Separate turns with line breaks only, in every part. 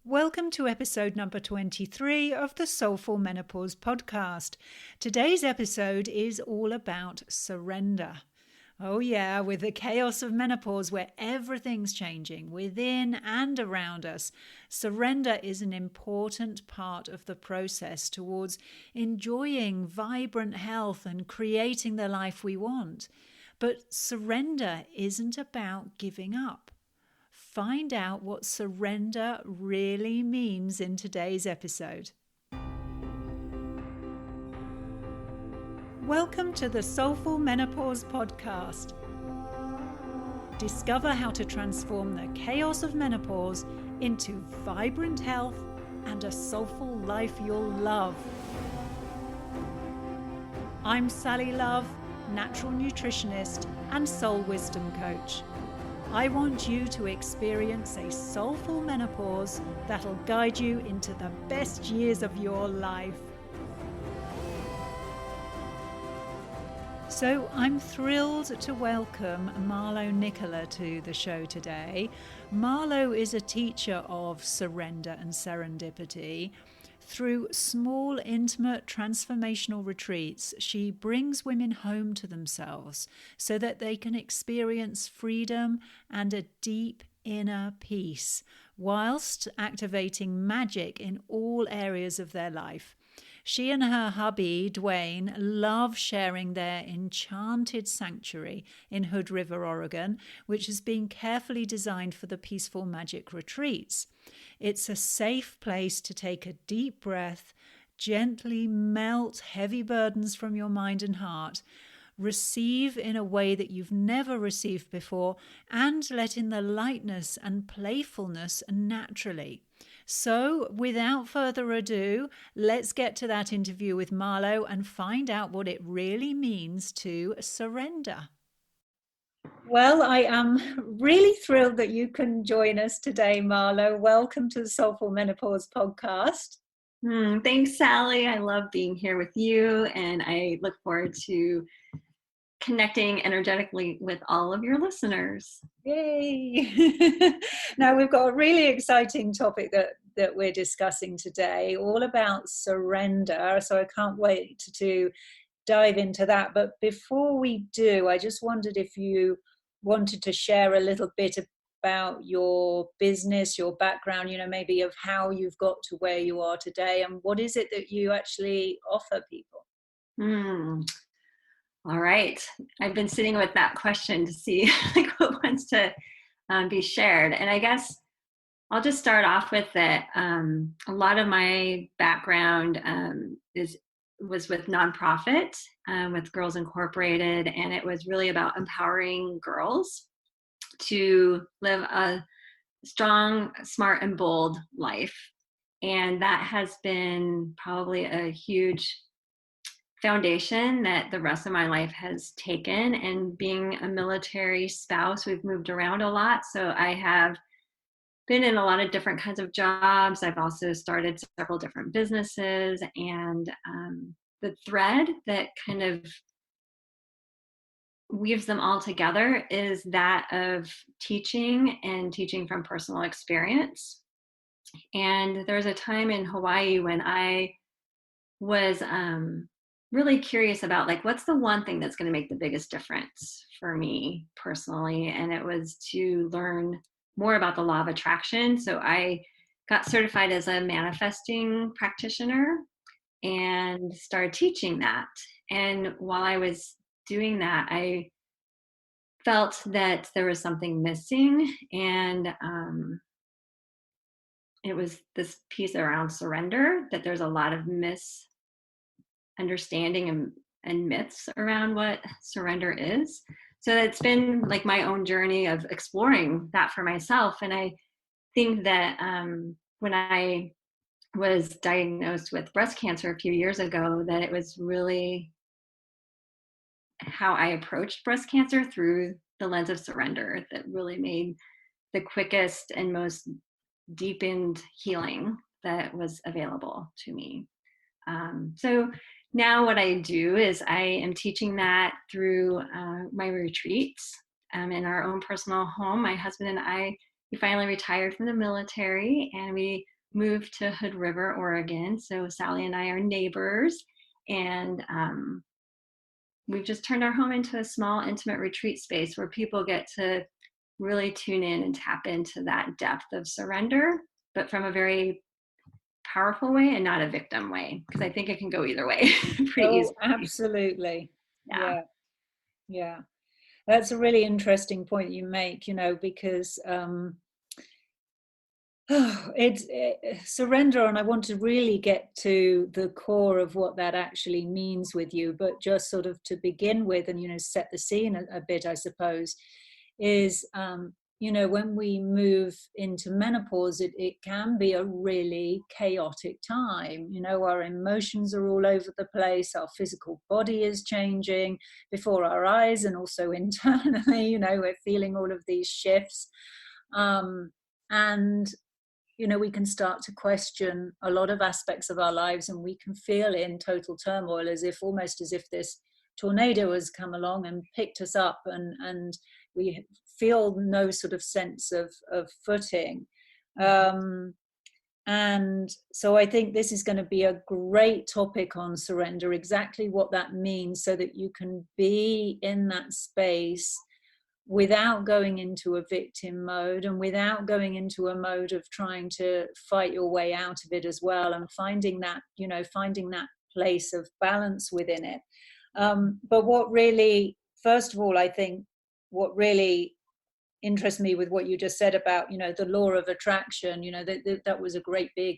Welcome to episode number 23 of the Soulful Menopause podcast. Today's episode is all about surrender. Oh yeah, with the chaos of menopause where everything's changing within and around us, surrender is an important part of the process towards enjoying vibrant health and creating the life we want. But surrender isn't about giving up. Find out what surrender really means in today's episode. Welcome to the Soulful Menopause podcast. Discover how to transform the chaos of menopause into vibrant health and a soulful life you'll love. I'm Sally Love, natural nutritionist and soul wisdom coach. I want you to experience a soulful menopause that'll guide you into the best years of your life. So I'm thrilled to welcome Marlo Nikkila to the show today. Marlo is a teacher of surrender and serendipity. Through small, intimate, transformational retreats, she brings women home to themselves so that they can experience freedom and a deep inner peace, whilst activating magic in all areas of their life. She and her hubby, Dwayne, love sharing their enchanted sanctuary in Hood River, Oregon, which has been carefully designed for the peaceful magic retreats. It's a safe place to take a deep breath, gently melt heavy burdens from your mind and heart, receive in a way that you've never received before, and let in the lightness and playfulness naturally. So, without further ado, let's get to that interview with Marlo and find out what it really means to surrender. Well, I am really thrilled that you can join us today, Marlo. Welcome to the Soulful Menopause podcast.
Thanks, Sally. I love being here with you, and I look forward to connecting energetically with all of your listeners.
Yay! Now, we've got a really exciting topic that we're discussing today, all about surrender. So I can't wait to dive into that. But before we do, I just wondered if you wanted to share a little bit about your business, your background, maybe of how you've got to where you are today, and what is it that you actually offer people?
All right. I've been sitting with that question to see what wants to be shared. And I guess I'll just start off with that. A lot of my background was with nonprofit, with Girls Incorporated, and it was really about empowering girls to live a strong, smart, and bold life. And that has been probably a huge foundation that the rest of my life has taken. And being a military spouse, we've moved around a lot. So I have been in a lot of different kinds of jobs. I've also started several different businesses, and the thread that kind of weaves them all together is that of teaching, and teaching from personal experience. And there's a time in Hawaii when I was really curious about what's the one thing that's going to make the biggest difference for me personally, and it was to learn more about the law of attraction. So I got certified as a manifesting practitioner and started teaching that. And while I was doing that, I felt that there was something missing, and it was this piece around surrender, that there's a lot of misunderstanding and myths around what surrender is. So it's been my own journey of exploring that for myself. And I think that when I was diagnosed with breast cancer a few years ago, that it was really how I approached breast cancer through the lens of surrender that really made the quickest and most deepened healing that was available to me. So now what I do is I am teaching that through my retreats in our own personal home. My husband and I, we finally retired from the military, and we moved to Hood River, Oregon. So Sally and I are neighbors, and we've just turned our home into a small, intimate retreat space where people get to really tune in and tap into that depth of surrender, but from a very powerful way and not a victim way, because I think it can go either way pretty
Oh,
easily.
absolutely.
Yeah.
Yeah, yeah. That's a really interesting point you make, because surrender, and I want to really get to the core of what that actually means with you, but just sort of to begin with and, set the scene a bit, I suppose, is, when we move into menopause, it can be a really chaotic time. Our emotions are all over the place, our physical body is changing before our eyes, and also internally, we're feeling all of these shifts. And we can start to question a lot of aspects of our lives, and we can feel in total turmoil, almost as if this tornado has come along and picked us up, and we feel no sort of sense of footing. And so I think this is going to be a great topic on surrender, exactly what that means, so that you can be in that space without going into a victim mode, and without going into a mode of trying to fight your way out of it as well, and finding that place of balance within it. But what really, first of all, I think what really interests me with what you just said about, the law of attraction, that was a great big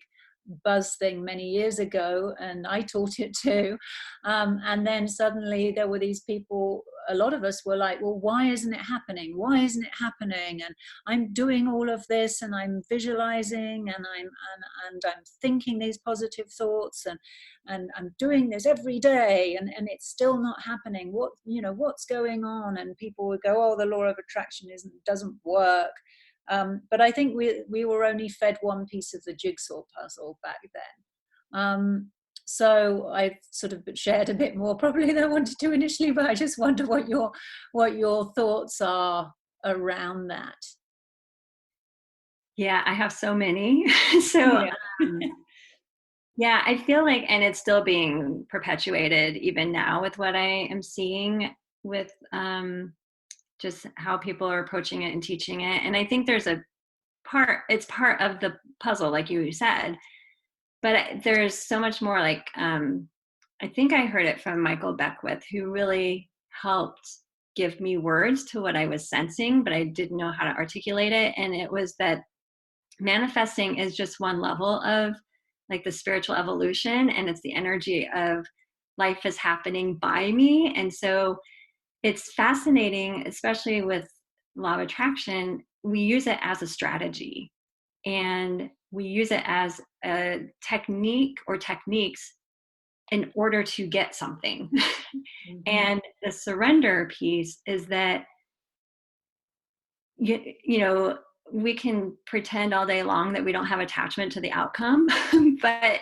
buzz thing many years ago, and I taught it too. And then suddenly there were these people, a lot of us were like, well, why isn't it happening? Why isn't it happening? And I'm doing all of this, and I'm visualizing, and I'm thinking these positive thoughts, and I'm doing this every day, and it's still not happening. What's going on? And people would go, oh, the law of attraction doesn't work. But I think we were only fed one piece of the jigsaw puzzle back then. So I've sort of shared a bit more probably than I wanted to initially, but I just wonder what your thoughts are around that.
Yeah, I have so many. So
Yeah.
yeah, I feel like, and it's still being perpetuated even now with what I am seeing with just how people are approaching it and teaching it. And I think it's part of the puzzle, like you said, but there's so much more. Like, I think I heard it from Michael Beckwith, who really helped give me words to what I was sensing, but I didn't know how to articulate it. And it was that manifesting is just one level of like the spiritual evolution, and it's the energy of life is happening by me. And so it's fascinating, especially with law of attraction, we use it as a strategy, and we use it as a technique or techniques in order to get something.
Mm-hmm.
And the surrender piece is that you know we can pretend all day long that we don't have attachment to the outcome, but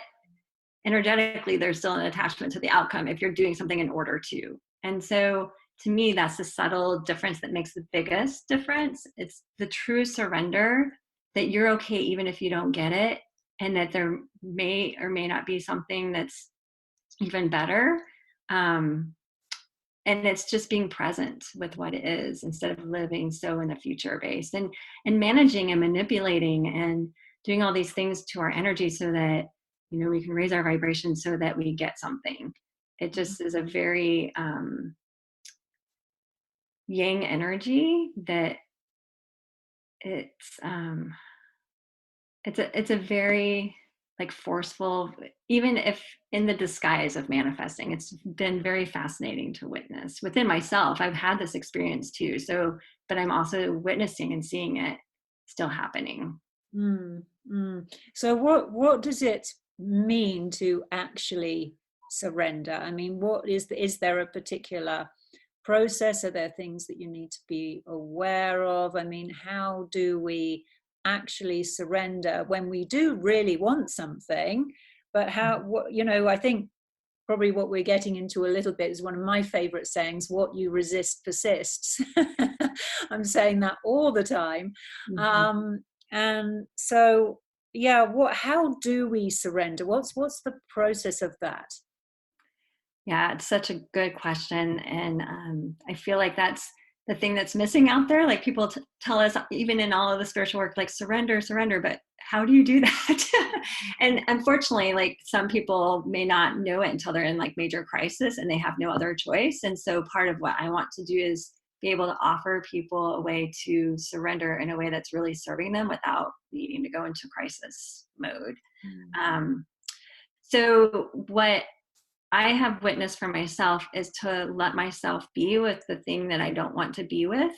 energetically there's still an attachment to the outcome if you're doing something in order to. And so to me, that's the subtle difference that makes the biggest difference. It's the true surrender, that you're okay even if you don't get it, and that there may or may not be something that's even better. And it's just being present with what it is instead of living so in the future based, and managing and manipulating and doing all these things to our energy so that we can raise our vibration so that we get something. It just is a very yang energy that it's a very like forceful, even if in the disguise of manifesting. It's been very fascinating to witness within myself. I've had this experience too, but I'm also witnessing and seeing it still happening.
So what does it mean to actually surrender? I mean, is there a particular process? Are there things that you need to be aware of? I mean, how do we actually surrender when we do really want something? But I think probably what we're getting into a little bit is one of my favorite sayings: what you resist persists. I'm saying that all the time.
Mm-hmm.
And so yeah, how do we surrender? What's the process of that?
Yeah, it's such a good question. And I feel like that's the thing that's missing out there. Like people tell us, even in all of the spiritual work, like surrender, surrender, but how do you do that? And unfortunately, like some people may not know it until they're in like major crisis and they have no other choice. And so part of what I want to do is be able to offer people a way to surrender in a way that's really serving them without needing to go into crisis mode. Um, so what I have witnessed for myself is to let myself be with the thing that I don't want to be with.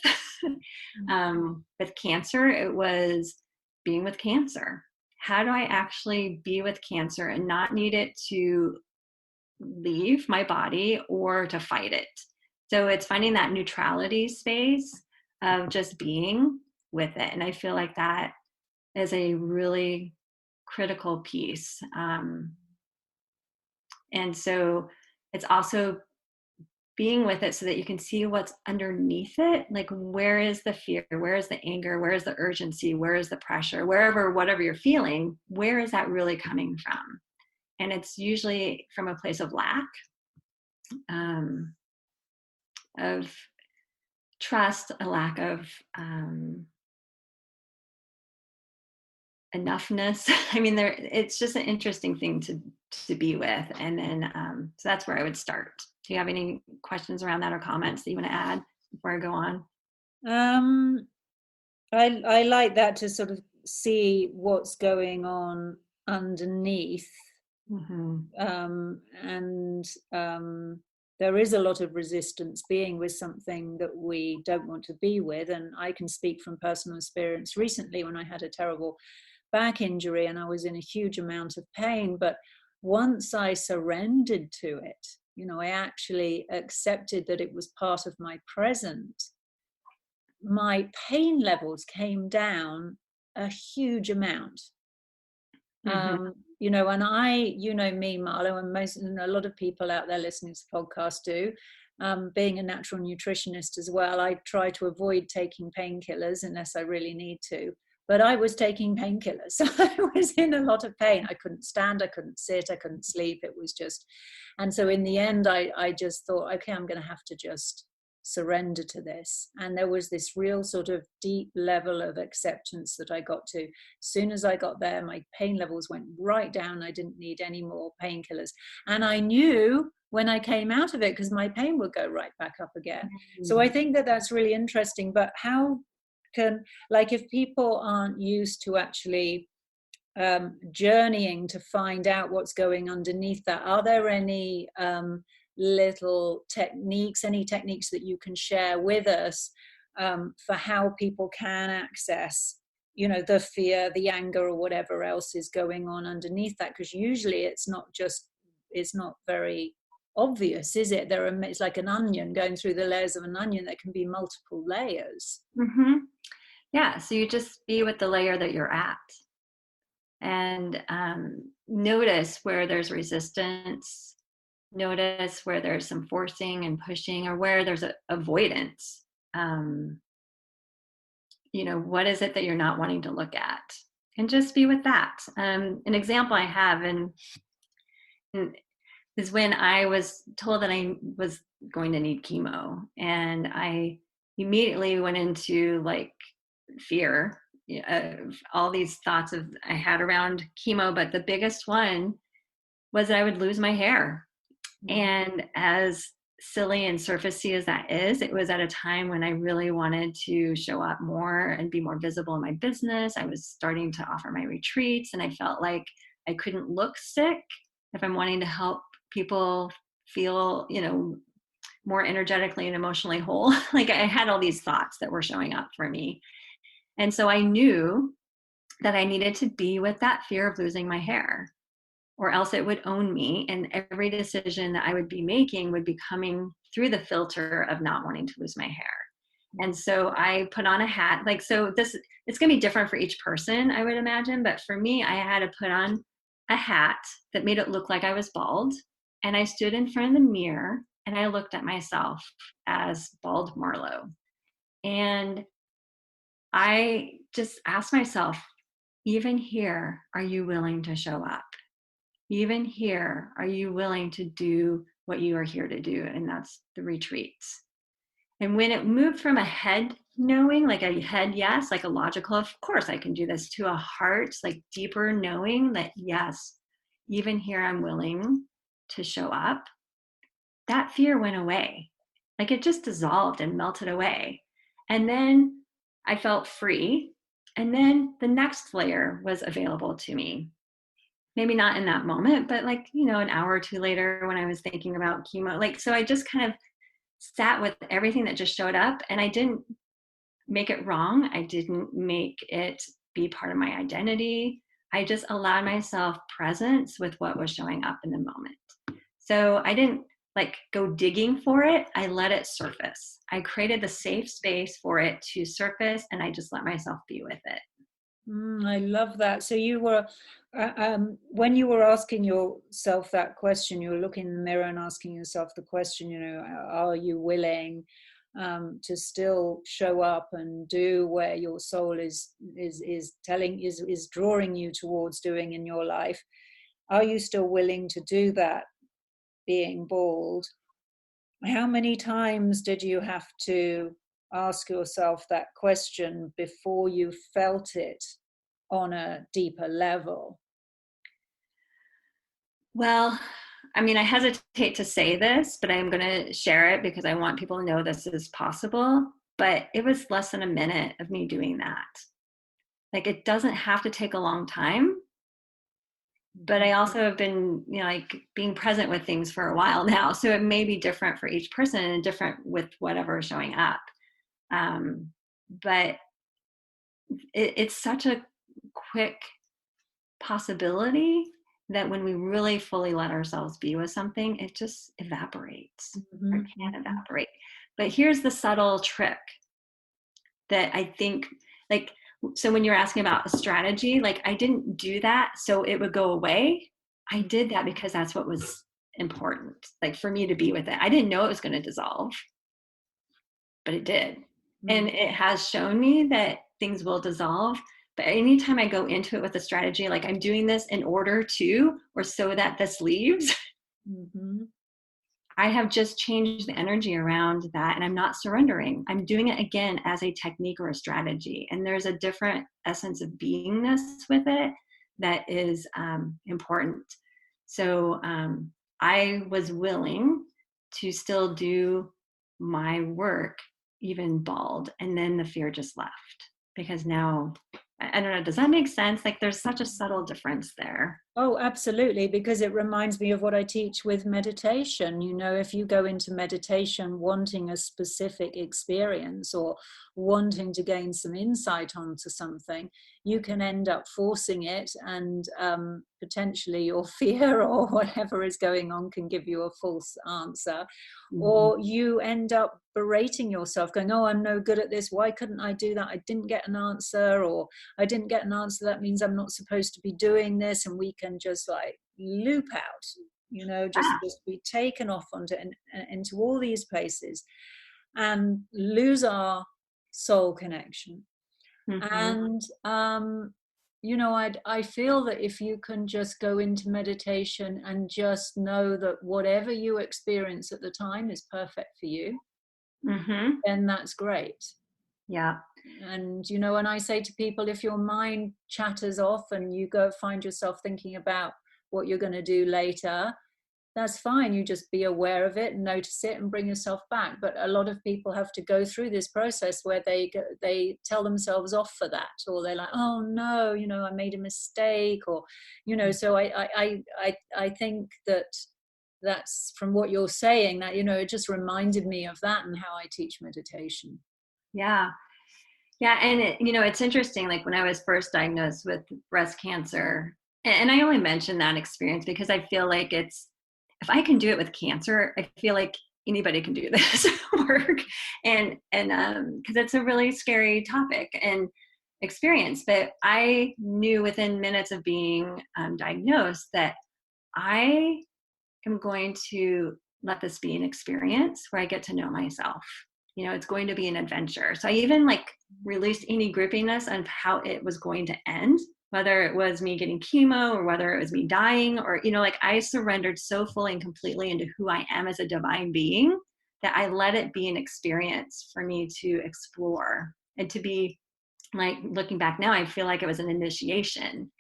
With cancer, it was being with cancer. How do I actually be with cancer and not need it to leave my body or to fight it? So it's finding that neutrality space of just being with it. And I feel like that is a really critical piece. And so it's also being with it so that you can see what's underneath it. Like, where is the fear? Where is the anger? Where is the urgency? Where is the pressure? Whatever you're feeling, where is that really coming from? And it's usually from a place of lack, um, of trust, a lack of enoughness. I mean, it's just an interesting thing to be with. And then, so that's where I would start. Do you have any questions around that or comments that you want to add before I go on?
Um, I like that, to sort of see what's going on underneath.
Mm-hmm.
And there is a lot of resistance being with something that we don't want to be with. And I can speak from personal experience recently when I had a terrible back injury and I was in a huge amount of pain. But once I surrendered to it, I actually accepted that it was part of my present, my pain levels came down a huge amount.
Mm-hmm.
And me, Marlo, and a lot of people out there listening to the podcast do. Being a natural nutritionist as well, I try to avoid taking painkillers unless I really need to. But I was taking painkillers, so I was in a lot of pain. I couldn't stand, I couldn't sit, I couldn't sleep. It was just, and so in the end, I just thought, okay, I'm going to have to just surrender to this. And there was this real sort of deep level of acceptance that I got to. As soon as I got there, my pain levels went right down. I didn't need any more painkillers. And I knew when I came out of it, because my pain would go right back up again. So I think that that's really interesting. But how can, like, if people aren't used to actually journeying to find out what's going underneath that, are there any little techniques, any techniques that you can share with us for how people can access, the fear, the anger, or whatever else is going on underneath that? Because usually it's not very obvious, is it? It's like an onion, going through the layers of an onion. There can be multiple layers.
Mm-hmm. Yeah, so you just be with the layer that you're at and notice where there's resistance, notice where there's some forcing and pushing, or where there's a avoidance. What is it that you're not wanting to look at? And just be with that. An example I have is when I was told that I was going to need chemo, and I immediately went into like fear of all these thoughts of I had around chemo, but the biggest one was that I would lose my hair. And as silly and surfacey as that is, it was at a time when I really wanted to show up more and be more visible in my business. I was starting to offer my retreats, and I felt like I couldn't look sick if I'm wanting to help people feel, more energetically and emotionally whole. Like I had all these thoughts that were showing up for me. And so I knew that I needed to be with that fear of losing my hair, or else it would own me. And every decision that I would be making would be coming through the filter of not wanting to lose my hair. And so I put on a hat. It's going to be different for each person, I would imagine. But for me, I had to put on a hat that made it look like I was bald. And I stood in front of the mirror and I looked at myself as bald Marlo. And I just asked myself, even here, are you willing to show up? Even here, are you willing to do what you are here to do? And that's the retreats. And when it moved from a head knowing, like a head yes, like a logical, of course I can do this, to a heart, like deeper knowing that yes, even here I'm willing to show up, that fear went away. Like it just dissolved and melted away. And then I felt free. And then the next layer was available to me. Maybe not in that moment, but like, an hour or two later when I was thinking about chemo, like, so I just kind of sat with everything that just showed up, and I didn't make it wrong. I didn't make it be part of my identity. I just allowed myself presence with what was showing up in the moment. So I didn't like go digging for it. I let it surface. I created the safe space for it to surface, and I just let myself be with it.
I love that. So you were, when you were asking yourself that question, you were looking in the mirror and asking yourself the question, are you willing to still show up and do where your soul is drawing you towards doing in your life? Are you still willing to do that, being bald? How many times did you have to ask yourself that question before you felt it on a deeper level?
Well, I mean, I hesitate to say this, but I'm going to share it because I want people to know this is possible. But it was less than a minute of me doing that. Like, it doesn't have to take a long time. But I also have been, like being present with things for a while now. So it may be different for each person and different with whatever is showing up. But it's such a quick possibility that when we really fully let ourselves be with something, it just evaporates or can evaporate. But here's the subtle trick that I think, like, so when you're asking about a strategy, like I didn't do that so it would go away. I did that because that's what was important, like for me to be with it. I didn't know it was going to dissolve, but it did. And it has shown me that things will dissolve. But anytime I go into it with a strategy, like I'm doing this in order to, or so that this leaves, I have just changed the energy around that, and I'm not surrendering. I'm doing it again as a technique or a strategy. And there's a different essence of beingness with it that is important. So I was willing to still do my work, even bald. And then the fear just left because now, I don't know, does that make sense? Like there's such a subtle difference there.
Oh, absolutely, because it reminds me of what I teach with meditation. If you go into meditation wanting a specific experience or wanting to gain some insight onto something, you can end up forcing it, and potentially your fear or whatever is going on can give you a false answer. Or you end up berating yourself, going, oh, I'm no good at this. Why couldn't I do that? I didn't get an answer, or I didn't get an answer. That means I'm not supposed to be doing this. And we can just like loop out, just be taken off into all these places and lose our soul connection. And I feel that if you can just go into meditation and just know that whatever you experience at the time is perfect for you, then that's great.
Yeah.
And, and I say to people, if your mind chatters off and you go find yourself thinking about what you're going to do later, that's fine. You just be aware of it and notice it and bring yourself back. But a lot of people have to go through this process where they tell themselves off for that, or they're like, oh no, I made a mistake, or, so I think that's from what you're saying, that, it just reminded me of that and how I teach meditation.
Yeah. Yeah. And it's interesting, like when I was first diagnosed with breast cancer, and I only mention that experience because I feel like if I can do it with cancer, I feel like anybody can do this work. And because it's a really scary topic and experience. But I knew within minutes of being diagnosed that I am going to let this be an experience where I get to know myself. It's going to be an adventure. So I even like released any grippiness on how it was going to end. whether it was me getting chemo or whether it was me dying, or, like I surrendered so fully and completely into who I am as a divine being that I let it be an experience for me to explore and to be like, looking back now, I feel like it was an initiation.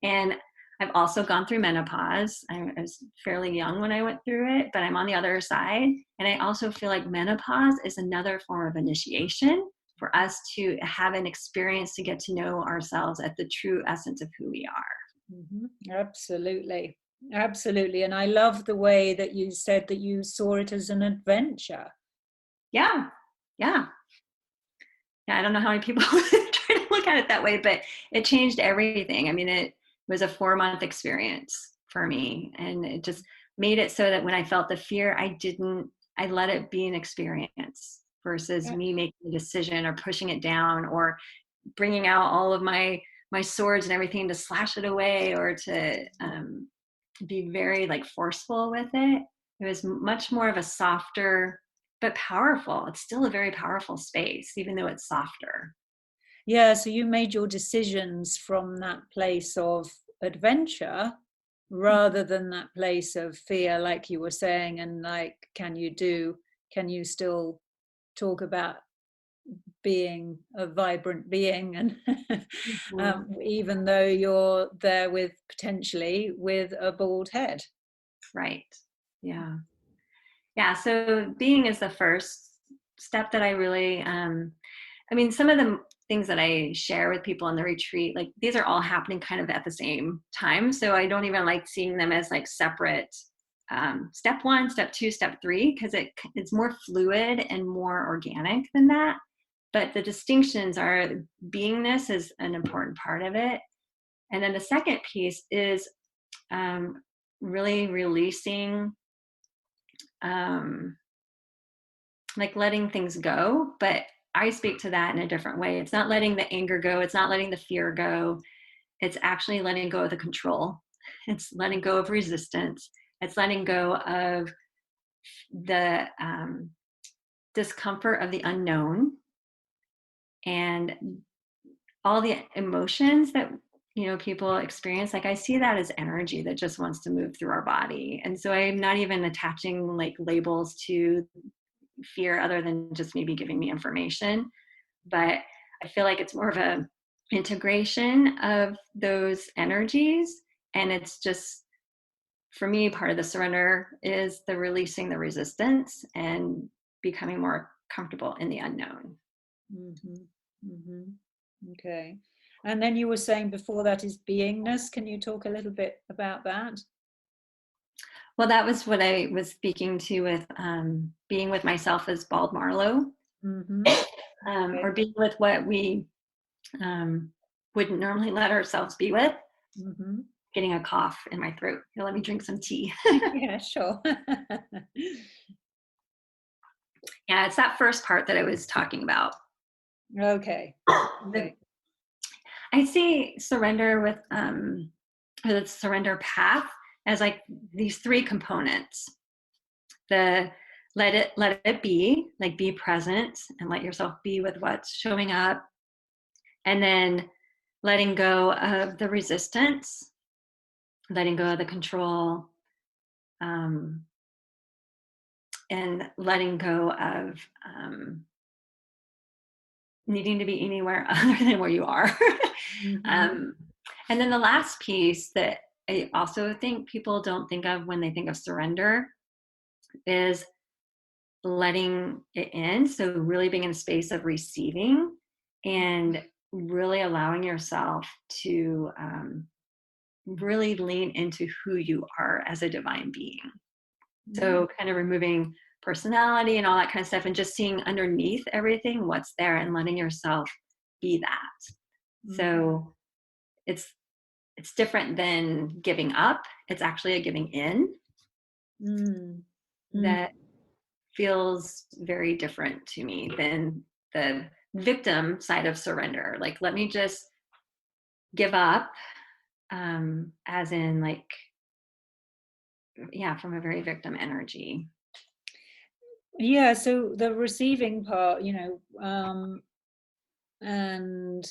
And I've also gone through menopause. I was fairly young when I went through it, but I'm on the other side. And I also feel like menopause is another form of initiation for us to have an experience to get to know ourselves at the true essence of who we are.
Absolutely. Absolutely. And I love the way that you said that you saw it as an adventure.
Yeah. Yeah. Yeah. I don't know how many people try to look at it that way, but it changed everything. I mean, it was a 4-month experience for me. And it just made it so that when I felt the fear, I let it be an experience versus me making a decision or pushing it down or bringing out all of my swords and everything to slash it away or to be very like forceful with it. It was much more of a softer but powerful. It's still a very powerful space, even though it's softer.
Yeah, so you made your decisions from that place of adventure rather than that place of fear, like you were saying, and like, can you still talk about being a vibrant being and even though you're there with potentially with a bald head.
Right. Yeah. Yeah. So being is the first step that I really, I mean, some of the things that I share with people in the retreat, like these are all happening kind of at the same time. So I don't even like seeing them as like separate step 1, step 2, step 3, because it's more fluid and more organic than that. But the distinctions are beingness is an important part of it. And then the second piece is really releasing, um, like letting things go. But I speak to that in a different way. It's not letting the anger go. It's not letting the fear go. It's actually letting go of the control. It's letting go of resistance. It's letting go of the discomfort of the unknown and all the emotions that people experience. Like I see that as energy that just wants to move through our body. And so I'm not even attaching like labels to fear other than just maybe giving me information. But I feel like it's more of a integration of those energies. And it's just, for me, part of the surrender is the releasing the resistance and becoming more comfortable in the unknown.
Okay. And then you were saying before that is beingness. Can you talk a little bit about that?
Well, that was what I was speaking to with being with myself as bald Marlo,
Okay.
or being with what we wouldn't normally let ourselves be with. Getting a cough in my throat. Let me drink some tea.
Yeah, sure.
Yeah, it's that first part that I was talking about.
Okay.
I see surrender with the surrender path as like these 3 components. The let it be, like be present and let yourself be with what's showing up. And then letting go of the resistance, letting go of the control, and letting go of needing to be anywhere other than where you are. And then the last piece that I also think people don't think of when they think of surrender is letting it in. So really being in a space of receiving and really allowing yourself to really lean into who you are as a divine being. So kind of removing personality and all that kind of stuff and just seeing underneath everything what's there and letting yourself be that. So it's different than giving up. It's actually a giving in that feels very different to me than the victim side of surrender. Like, let me just give up, as in like, yeah, from a very victim energy.
Yeah, so the receiving part, and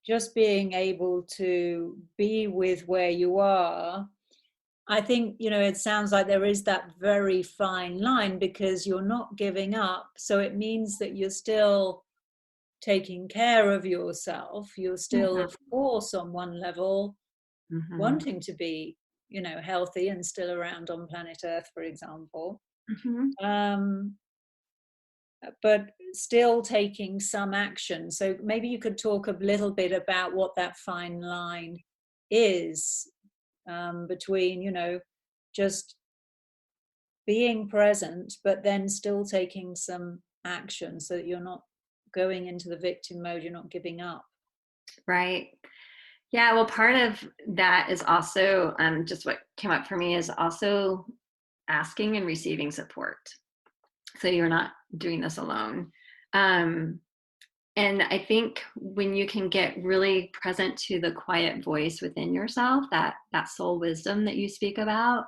just being able to be with where you are. I think, it sounds like there is that very fine line, because you're not giving up. So it means that you're still taking care of yourself. You're still, of course, on one level, wanting to be, healthy and still around on planet Earth, for example. But still taking some action. So maybe you could talk a little bit about what that fine line is, between, just being present, but then still taking some action, so that you're not going into the victim mode, you're not giving up.
Right. Yeah, well, part of that is also just what came up for me is also asking and receiving support. So you're not doing this alone. And I think when you can get really present to the quiet voice within yourself, that soul wisdom that you speak about,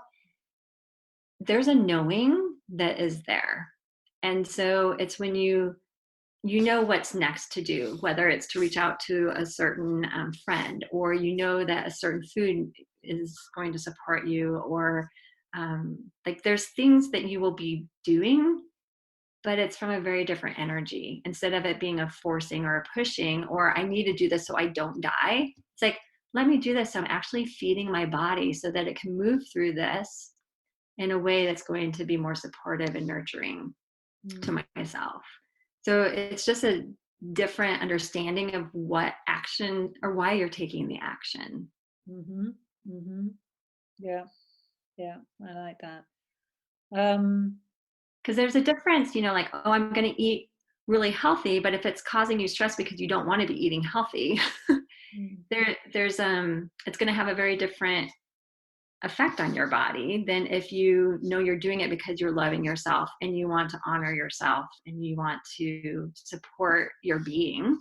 there's a knowing that is there. And so it's when you know what's next to do, whether it's to reach out to a certain friend, or that a certain food is going to support you, or like there's things that you will be doing, but it's from a very different energy. Instead of it being a forcing or a pushing, or I need to do this so I don't die, it's like, let me do this so I'm actually feeding my body so that it can move through this in a way that's going to be more supportive and nurturing to myself. So it's just a different understanding of what action, or why you're taking the action.
Yeah, I like that.
Because there's a difference, like, oh, I'm going to eat really healthy, but if it's causing you stress because you don't want to be eating healthy, there's it's going to have a very different effect on your body than if you know you're doing it because you're loving yourself and you want to honor yourself and you want to support your being.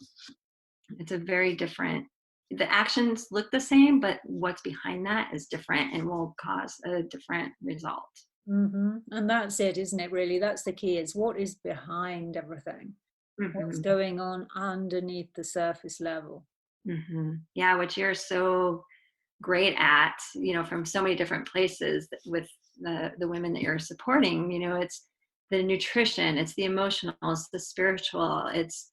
It's a very different, the actions look the same, but what's behind that is different and will cause a different result.
And that's it, isn't it? Really, that's the key, is what is behind everything. What's going on underneath the surface level.
Yeah, which you're so great at, from so many different places with the women that you're supporting. It's the nutrition, it's the emotional, it's the spiritual, it's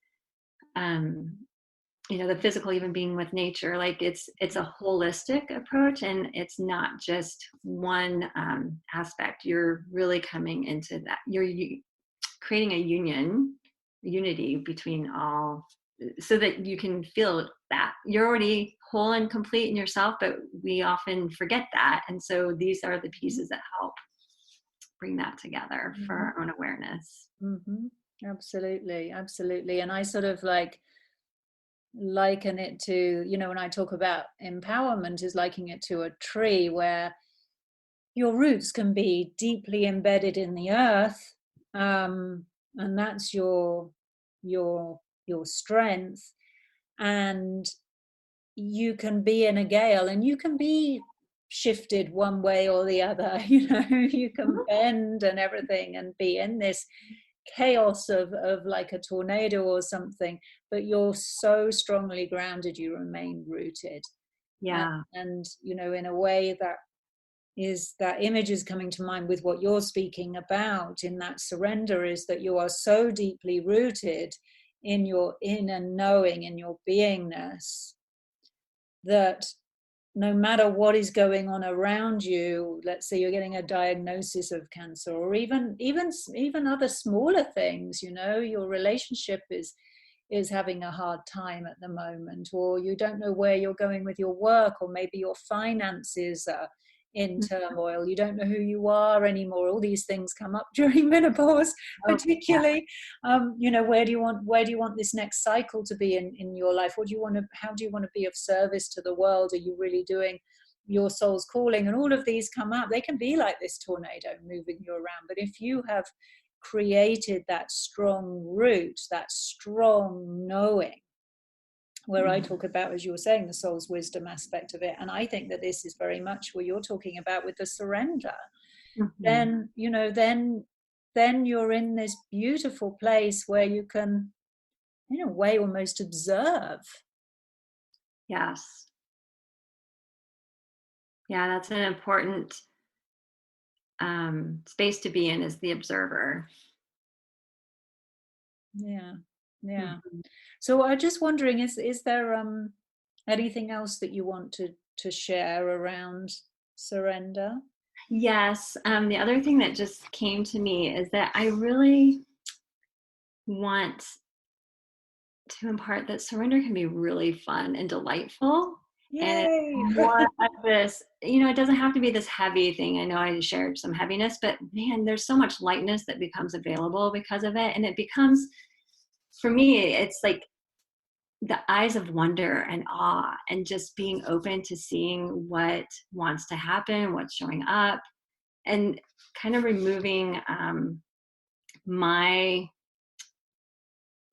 the physical, even being with nature. Like it's a holistic approach, and it's not just one aspect. You're really coming into that. You're creating a unity between all, so that you can feel that you're already whole and complete in yourself, but we often forget that. And so these are the pieces that help bring that together for our own awareness.
Absolutely. And I sort of liken it to, when I talk about empowerment, is liking it to a tree where your roots can be deeply embedded in the earth, and that's your strength. And you can be in a gale, and you can be shifted one way or the other. You can bend and everything, and be in this chaos of like a tornado or something, but you're so strongly grounded, you remain rooted. And in a way, that image is coming to mind with what you're speaking about in that surrender, is that you are so deeply rooted in your inner knowing, in your beingness, that no matter what is going on around you, let's say you're getting a diagnosis of cancer, or even other smaller things, your relationship is having a hard time at the moment, or you don't know where you're going with your work, or maybe your finances are in turmoil, you don't know who you are anymore. All these things come up during menopause, particularly. Where do you want this next cycle to be in your life? How do you want to be of service to the world? Are you really doing your soul's calling? And all of these come up. They can be like this tornado moving you around, but if you have created that strong root, that strong knowing, where I talk about, as you were saying, the soul's wisdom aspect of it. And I think that this is very much what you're talking about with the surrender. Then, then you're in this beautiful place where you can, in a way, almost observe
Yes. Yeah, that's an important space to be in, is the observer.
Yeah, yeah.
Mhm.
So I'm just wondering, is there anything else that you want to share around surrender?
Yes. The other thing that just came to me is that I really want to impart that surrender can be really fun and delightful. And it's
Yay!
more of this, it doesn't have to be this heavy thing. I know I shared some heaviness, but man, there's so much lightness that becomes available because of it. And it becomes, for me, it's like the eyes of wonder and awe, and just being open to seeing what wants to happen, what's showing up, and kind of removing my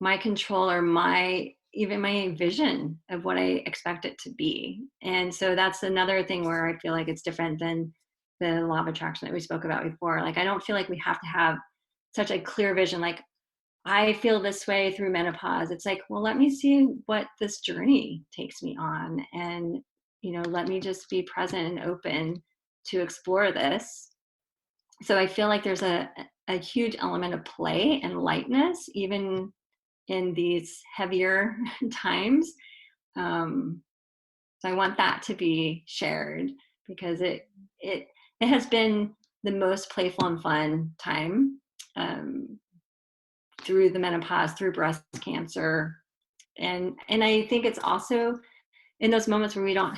my control, or my even my vision of what I expect it to be. And so that's another thing where I feel like it's different than the law of attraction that we spoke about before. Like, I don't feel like we have to have such a clear vision, like, I feel this way through menopause. It's like, well, let me see what this journey takes me on, and let me just be present and open to explore this. So I feel like there's a huge element of play and lightness, even in these heavier times. Um, so I want that to be shared, because it it has been the most playful and fun time, um, through the menopause, through breast cancer, and I think it's also in those moments where we don't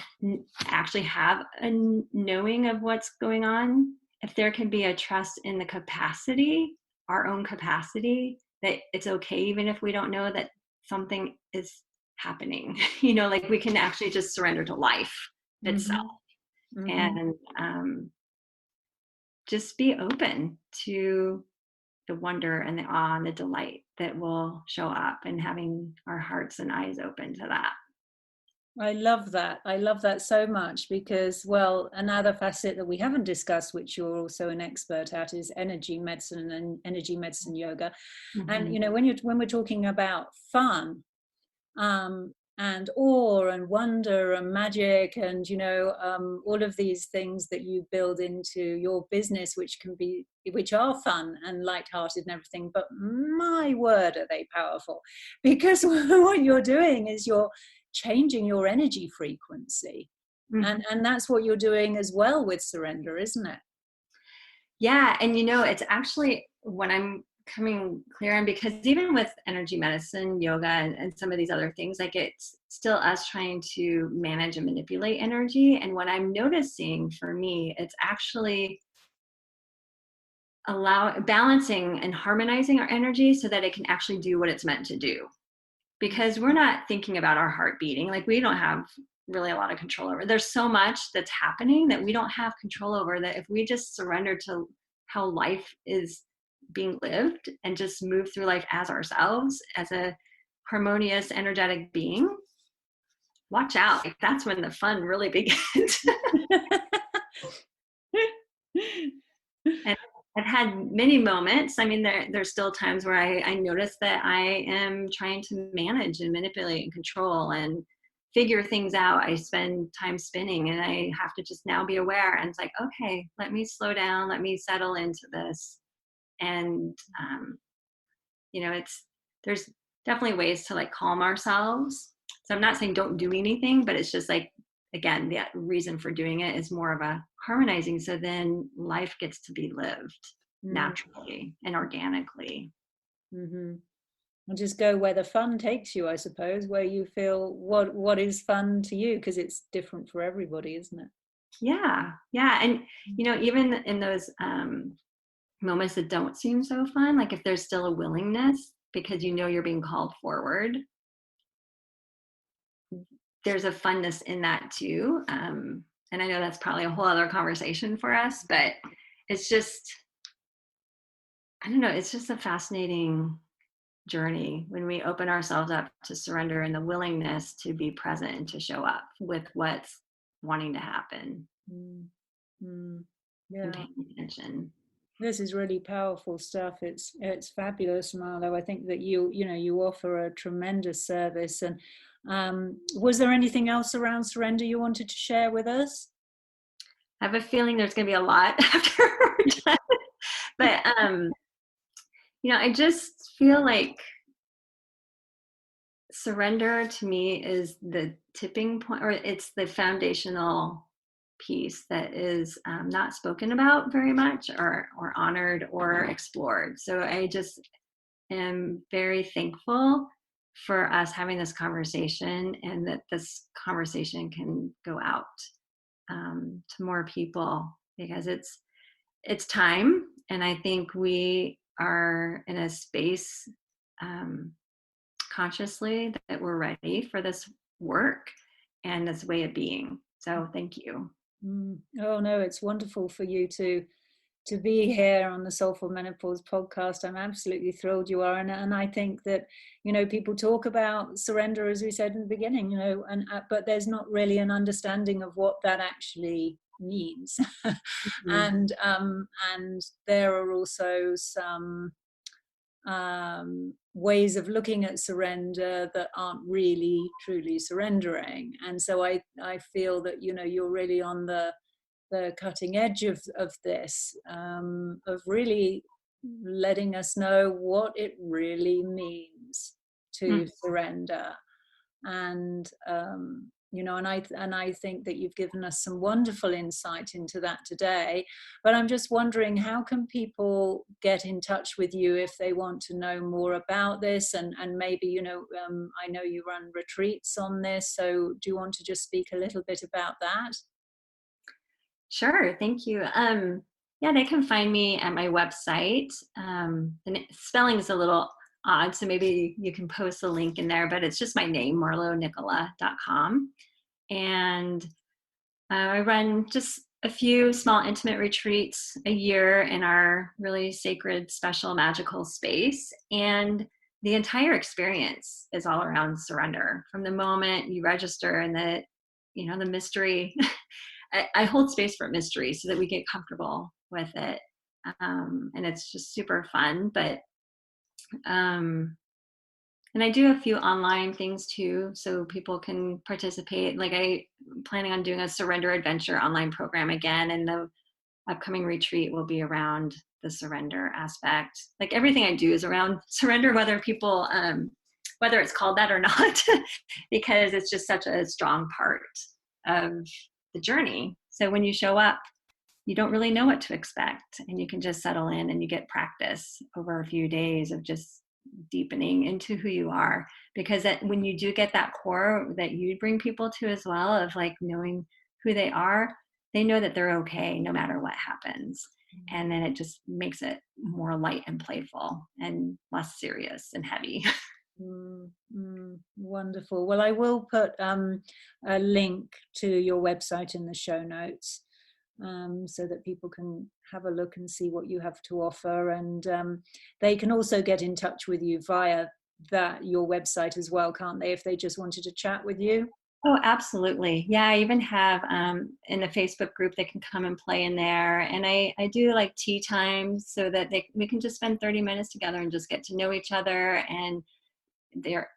actually have a knowing of what's going on, if there can be a trust in the capacity, our own capacity, that it's okay even if we don't know that something is happening. Like, we can actually just surrender to life itself,
Hmm. Hmm.
and just be open to the wonder and the awe and the delight that will show up, and having our hearts and eyes open to that.
I love that. I love that so much because, well, another facet that we haven't discussed, which you're also an expert at, is energy medicine and energy medicine yoga. And
Hmm.
when we're talking about fun, and awe and wonder and magic and all of these things that you build into your business, which are fun and lighthearted and everything, but my word, are they powerful, because what you're doing is you're changing your energy frequency,
Hmm.
and that's what you're doing as well with surrender, isn't it?
Yeah, and it's actually what I'm coming clear on, because even with energy medicine, yoga, and some of these other things, like, it's still us trying to manage and manipulate energy. And what I'm noticing for me, it's actually balancing and harmonizing our energy so that it can actually do what it's meant to do. Because we're not thinking about our heart beating, like, we don't have really a lot of control over. There's so much that's happening that we don't have control over, that if we just surrender to how life is being lived, and just move through life as ourselves, as a harmonious energetic being, watch out, like, that's when the fun really begins. And I've had many moments. I mean, there's still times where I notice that I am trying to manage and manipulate and control and figure things out. I spend time spinning, and I have to just now be aware. And it's like, okay, let me slow down, let me settle into this. And it's there's definitely ways to, like, calm ourselves. So I'm not saying don't do anything, but it's just like, again, the reason for doing it is more of a harmonizing, so then life gets to be lived naturally and organically.
Mm-hmm. And just go where the fun takes you, I suppose, where you feel what is fun to you, because it's different for everybody, isn't it?
Yeah, yeah. And even in those moments that don't seem so fun, like, if there's still a willingness, because you're being called forward, there's a funness in that too. And I know that's probably a whole other conversation for us, but it's just, I don't know, it's just a fascinating journey when we open ourselves up to surrender, and the willingness to be present and to show up with what's wanting to happen,
Mm. Mm.
and
Yeah.
paying attention.
This is really powerful stuff. It's fabulous, Marlo. I think that you offer a tremendous service, and Was there anything else around surrender you wanted to share with us?
I have a feeling there's going to be a lot after we're done. But, I just feel like surrender to me is the tipping point, or it's the foundational piece that is not spoken about very much, or honored or explored. So I just am very thankful for us having this conversation, and that this conversation can go out to more people, because it's time, and I think we are in a space consciously that we're ready for this work and this way of being. So thank you.
Oh no, it's wonderful for you to be here on the Soulful Menopause podcast. I'm absolutely thrilled you are, and I think that people talk about surrender, as we said in the beginning, but there's not really an understanding of what that actually means. And there are also some ways of looking at surrender that aren't really truly surrendering. And so I feel that you're really on the cutting edge of this, of really letting us know what it really means to surrender. And and I think that you've given us some wonderful insight into that today. But I'm just wondering, how can people get in touch with you if they want to know more about this? And maybe I know you run retreats on this, so do you want to just speak a little bit about that?
Sure, thank you. Yeah, they can find me at my website. The spelling is a little odd, so maybe you can post a link in there, but it's just my name, marlonikkila.com. And I run just a few small intimate retreats a year in our really sacred, special, magical space. And the entire experience is all around surrender. From the moment you register, and the mystery, I hold space for mystery so that we get comfortable with it. And it's just super fun. But and I do a few online things too, so people can participate. Like, I'm planning on doing a surrender adventure online program again, and the upcoming retreat will be around the surrender aspect. Like, everything I do is around surrender, whether people, whether it's called that or not, because it's just such a strong part of the journey. So when you show up, you don't really know what to expect, and you can just settle in, and you get practice over a few days of just deepening into who you are. Because when you do get that core that you bring people to as well, of like knowing who they are, they know that they're okay no matter what happens. And then it just makes it more light and playful and less serious and heavy.
Wonderful. Well, I will put a link to your website in the show notes, so that people can have a look and see what you have to offer. And they can also get in touch with you via your website as well, can't they, if they just wanted to chat with you?
Oh, absolutely. Yeah, I even have in the Facebook group, they can come and play in there. And I do like tea times, so that we can just spend 30 minutes together and just get to know each other. And they're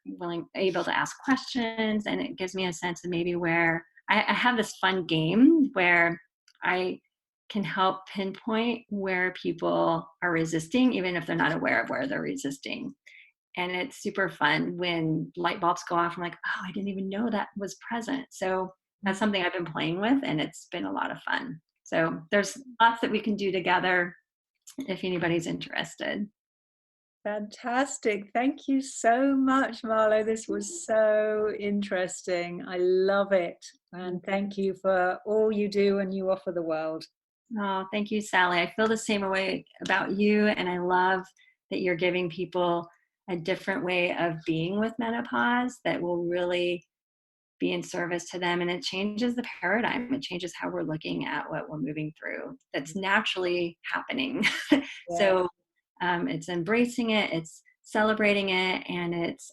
able to ask questions. And it gives me a sense of maybe where I have this fun game where I can help pinpoint where people are resisting, even if they're not aware of where they're resisting. And it's super fun when light bulbs go off. I'm like, oh, I didn't even know that was present. So that's something I've been playing with, and it's been a lot of fun. So there's lots that we can do together if anybody's interested.
Fantastic. Thank you so much, Marlo. This was so interesting. I love it. And thank you for all you do and you offer the world.
Oh, thank you, Sally. I feel the same way about you. And I love that you're giving people a different way of being with menopause that will really be in service to them. And it changes the paradigm. It changes how we're looking at what we're moving through. That's naturally happening. Yeah. So it's embracing it, it's celebrating it, and it's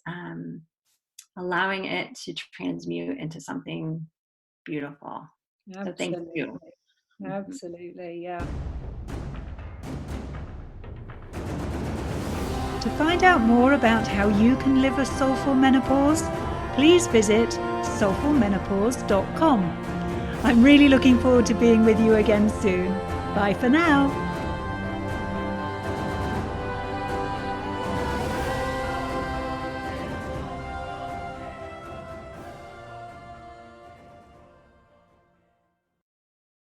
allowing it to transmute into something beautiful. Absolutely. So thank you.
Absolutely, yeah. To find out more about how you can live a soulful menopause, please visit soulfulmenopause.com. I'm really looking forward to being with you again soon. Bye for now.